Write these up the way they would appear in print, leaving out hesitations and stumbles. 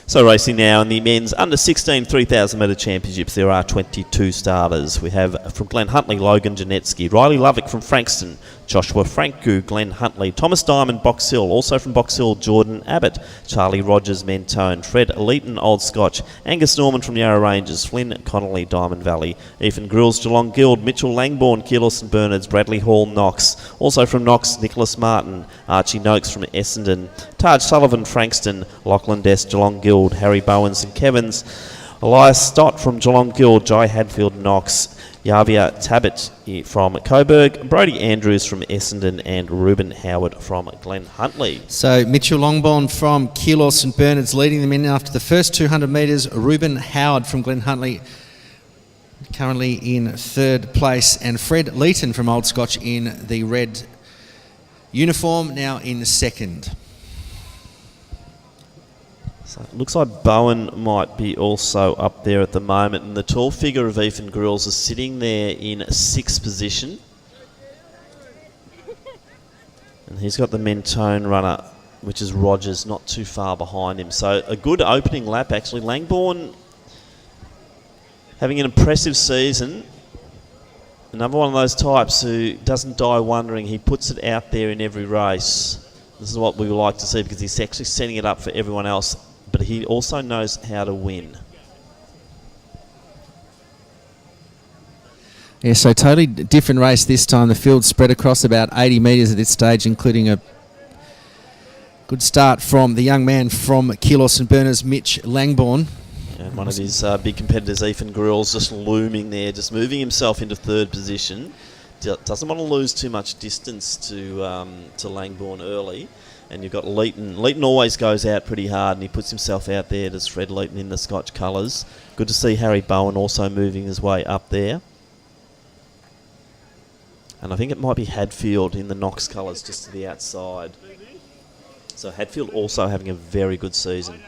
So racing now in the men's under 16 3,000 metre championships, there are 22 starters. We have from Glen Huntly, Logan Janetsky, Riley Lovick from Frankston, Joshua Franku, Glen Huntly, Thomas Diamond, Box Hill, also from Box Hill, Jordan Abbott, Charlie Rogers, Mentone, Fred Leeton, Old Scotch, Angus Norman from Yarra Ranges, Flynn Connolly, Diamond Valley, Ethan Grills, Geelong Guild, Mitchell Langbourne, Keelos and Bernards, Bradley Hall, Knox, also from Knox, Nicholas Martin, Archie Noakes from Essendon, Taj Sullivan, Frankston, Lachlan Dest, Geelong Guild, Harry Bowen, St Kevin's, Elias Stott from Geelong Guild, Jai Hadfield, Knox, Yavia Tabit from Coburg, Brody Andrews from Essendon, and Ruben Howard from Glen Huntly. So Mitchell Longbourne from Keelos and Bernards leading them in after the first 200 metres. Ruben Howard from Glen Huntly currently in third place, and Fred Leeton from Old Scotch in the red uniform now in second. So it looks like Bowen might be also up there at the moment, and the tall figure of Ethan Grills is sitting there in 6th position. And he's got the Mentone runner, which is Rogers, not too far behind him. So a good opening lap, actually. Langbourne having an impressive season. Another one of those types who doesn't die wondering. He puts it out there in every race. This is what we would like to see, because he's actually setting it up for everyone else. But he also knows how to win. Yeah, so totally different race this time. The field spread across about 80 metres at this stage, including a good start from the young man from Keelos and Berners, Mitch Langbourne. And one of his big competitors, Ethan Grills, just looming there, just moving himself into 3rd position. Doesn't want to lose too much distance to Langbourne early. And you've got Leeton. Leeton always goes out pretty hard, and he puts himself out there. Does Fred Leeton in the Scotch colours. Good to see Harry Bowen also moving his way up there. And I think it might be Hadfield in the Knox colours just to the outside. So Hadfield also having a very good season.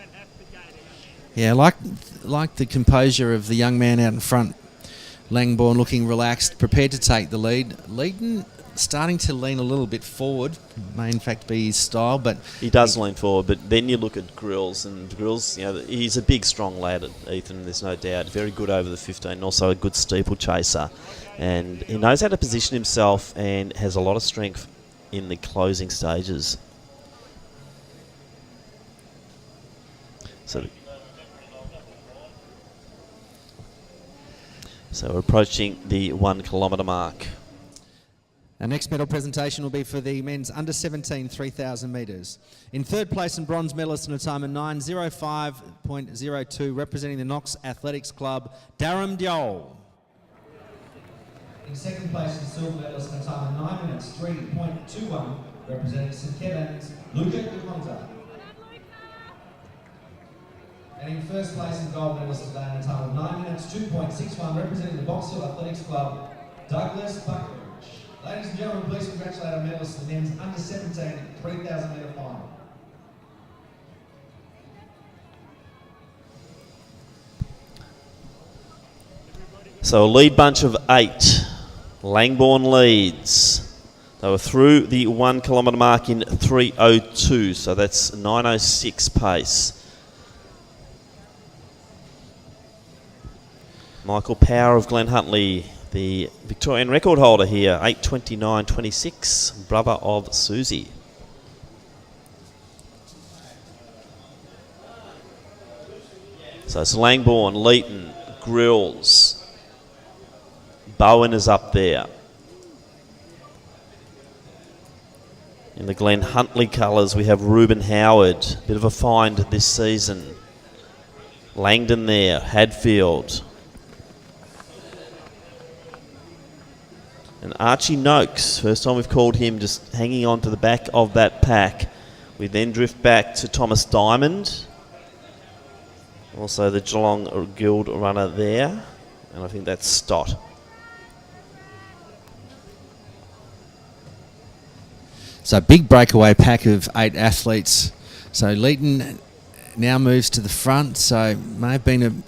Yeah, like the composure of the young man out in front. Langbourne looking relaxed, prepared to take the lead. Leeton starting to lean a little bit forward, may in fact be his style, but he does lean forward. But then you look at Grills, and Grills, you know, he's a big, strong lad, Ethan. There's no doubt. Very good over the 15, and also a good steeple chaser, and he knows how to position himself and has a lot of strength in the closing stages. So we're approaching the 1 kilometre mark. Our next medal presentation will be for the men's under 17 3,000 metres. In third place and bronze medalist in a time of 9:05.02, representing the Knox Athletics Club, Daram Diol. In second place and silver medalist in a time of 9 minutes 3.21, representing St Kevin's, Luca De Conta. And in first place and gold medalist today in a time of 9 minutes 2.61, representing the Box Hill Athletics Club, Douglas Buckridge. Ladies and gentlemen, please congratulate our medalists in the men's under 17 3,000 metre final. So a lead bunch of 8. Langbourne leads. They were through the 1 kilometre mark in 3:02, so that's 9:06 pace. Michael Power of Glen Huntly, the Victorian record holder here, 8:29.26, brother of Susie. So it's Langbourne, Leeton, Grills. Bowen is up there. In the Glen Huntly colours, we have Ruben Howard, bit of a find this season. Langdon there, Hadfield. And Archie Noakes, first time we've called him, just hanging on to the back of that pack. We then drift back to Thomas Diamond. Also the Geelong Guild runner there. And I think that's Stott. So big breakaway pack of 8 athletes. So Leeton now moves to the front. So may have been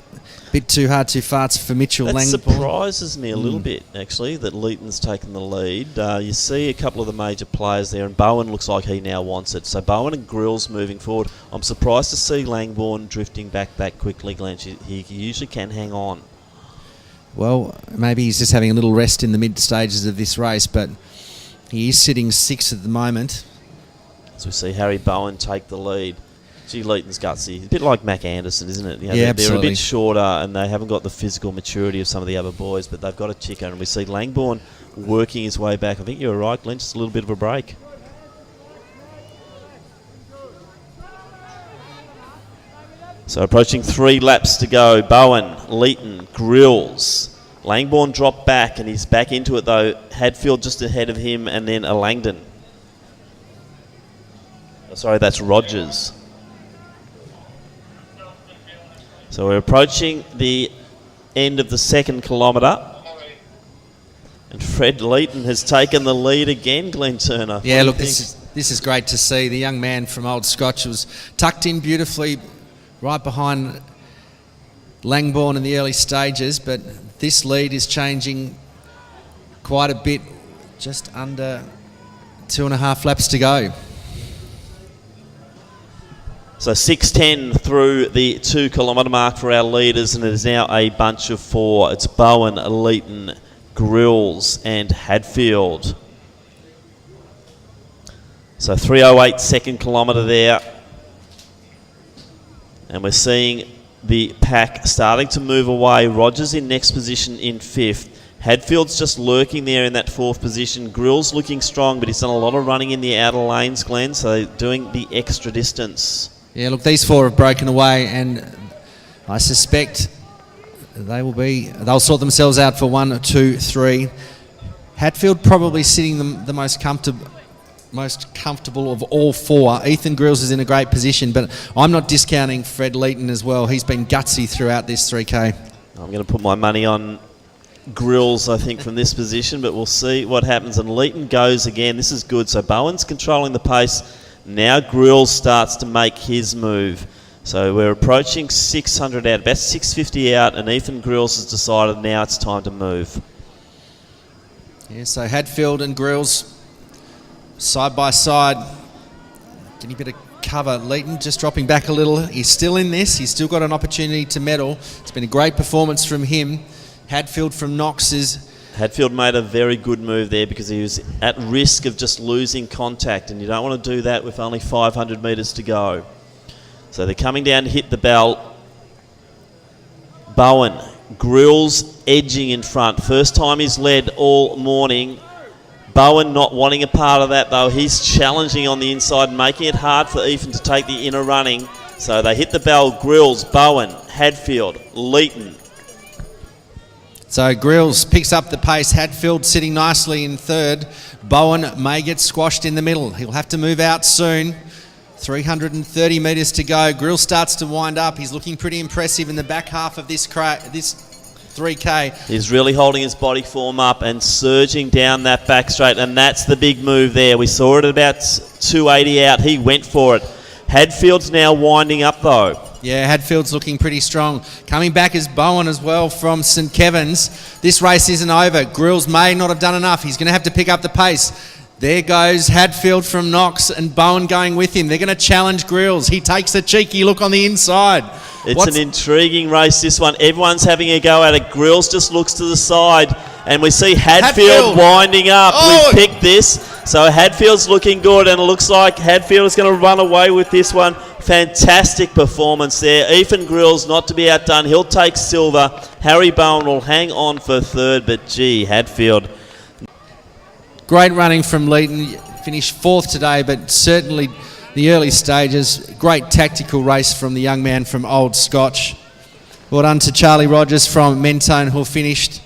Bit too hard, too fast for Mitchell That Langbourne. surprises me a little bit, actually, that Leighton's taken the lead. You see a couple of the major players there, and Bowen looks like he now wants it. So Bowen and Grills moving forward. I'm surprised to see Langbourne drifting back that quickly, Glenn. He usually can hang on. Well, maybe he's just having a little rest in the mid stages of this race, but he is sitting 6th at the moment. As we see Harry Bowen take the lead. Gee, Leighton's gutsy. A bit like Mac Anderson, isn't it? You know, Yeah, they're absolutely. a bit shorter and they haven't got the physical maturity of some of the other boys, but they've got a ticker. And we see Langbourne working his way back. I think you're right, Glenn, just a little bit of a break. So approaching 3 laps to go. Bowen, Leighton, Grills. Langbourne dropped back and he's back into it though. Hadfield just ahead of him and then a Langdon. Oh, sorry, that's Rogers. So we're approaching the end of the 2nd kilometre. And Fred Leighton has taken the lead again, Glenn Turner. Yeah, look, this is great to see. The young man from Old Scotch was tucked in beautifully right behind Langbourne in the early stages, but this lead is changing quite a bit, just under 2.5 laps to go. So 6:10 through the 2 kilometre mark for our leaders, and it is now a bunch of 4. It's Bowen, Leighton, Grills and Hadfield. So 3:08 2nd kilometre there. And we're seeing the pack starting to move away. Rogers in next position in 5th. Hadfield's just lurking there in that 4th position. Grills looking strong, but he's done a lot of running in the outer lanes, Glenn, so doing the extra distance. Yeah, look, these 4 have broken away, and I suspect they'll sort themselves out for 1, 2, 3. Hadfield probably sitting the most comfortable of all 4. Ethan Grills is in a great position, but I'm not discounting Fred Leighton as well. He's been gutsy throughout this 3K. I'm going to put my money on Grills, I think, from this position, but we'll see what happens. And Leighton goes again. This is good. So Bowen's controlling the pace. Now Grills starts to make his move. So we're approaching 600 out, about 650 out, and Ethan Grills has decided now it's time to move. Yeah, so Hadfield and Grills side by side, getting a bit of cover. Leighton just dropping back a little. He's still in this. He's still got an opportunity to medal. It's been a great performance from him. Hadfield from Knox is... Hadfield made a very good move there because he was at risk of just losing contact, and you don't want to do that with only 500 metres to go. So they're coming down to hit the bell. Bowen, Grills edging in front. First time he's led all morning. Bowen not wanting a part of that though. He's challenging on the inside, making it hard for Ethan to take the inner running. So they hit the bell. Grills, Bowen, Hadfield, Leighton. So Grills picks up the pace. Hadfield sitting nicely in 3rd. Bowen may get squashed in the middle. He'll have to move out soon. 330 metres to go. Grills starts to wind up. He's looking pretty impressive in the back half of this 3K. He's really holding his body form up and surging down that back straight, and that's the big move there. We saw it at about 280 out. He went for it. Hadfield's now winding up though. Yeah, Hadfield's looking pretty strong. Coming back is Bowen as well from St Kevin's. This race isn't over. Grills may not have done enough. He's going to have to pick up the pace. There goes Hadfield from Knox and Bowen going with him. They're going to challenge Grills. He takes a cheeky look on the inside. It's an intriguing race, this one. Everyone's having a go at it. Grills just looks to the side, and we see Hadfield winding up. Oh. We've picked this. So Hadfield's looking good, and it looks like Hadfield is going to run away with this one. Fantastic performance there. Ethan Grills not to be outdone. He'll take silver. Harry Bowen will hang on for 3rd, but gee, Hadfield. Great running from Leighton. Finished 4th today, but certainly the early stages. Great tactical race from the young man from Old Scotch. Well done to Charlie Rogers from Mentone, who finished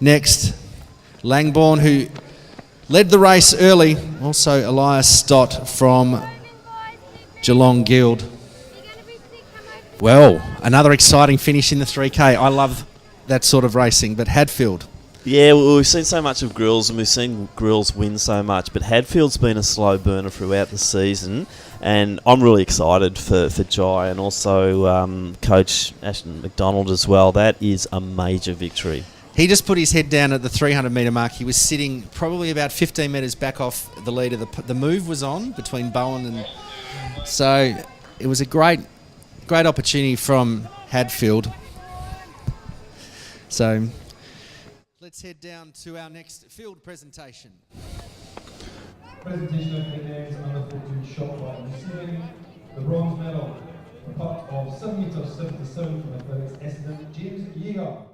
next. Langbourne, who led the race early. Also Elias Stott from Geelong Guild. Well, another exciting finish in the 3K. I love that sort of racing, but Hadfield Yeah, well, we've seen so much of Grills, and we've seen Grills win so much, but Hadfield's been a slow burner throughout the season, and I'm really excited for Jai and also Coach Ashton McDonald as well. That is a major victory. He just put his head down at the 300 metre mark. He was sitting probably about 15 metres back off the leader. The move was on between Bowen and... So it was a great opportunity from Hadfield. So let's head down to our next field presentation. Presentation of the names under 14 shot by receiving the bronze medal, a pot of 7 metres 77 from athletics Essendon, James Yeager.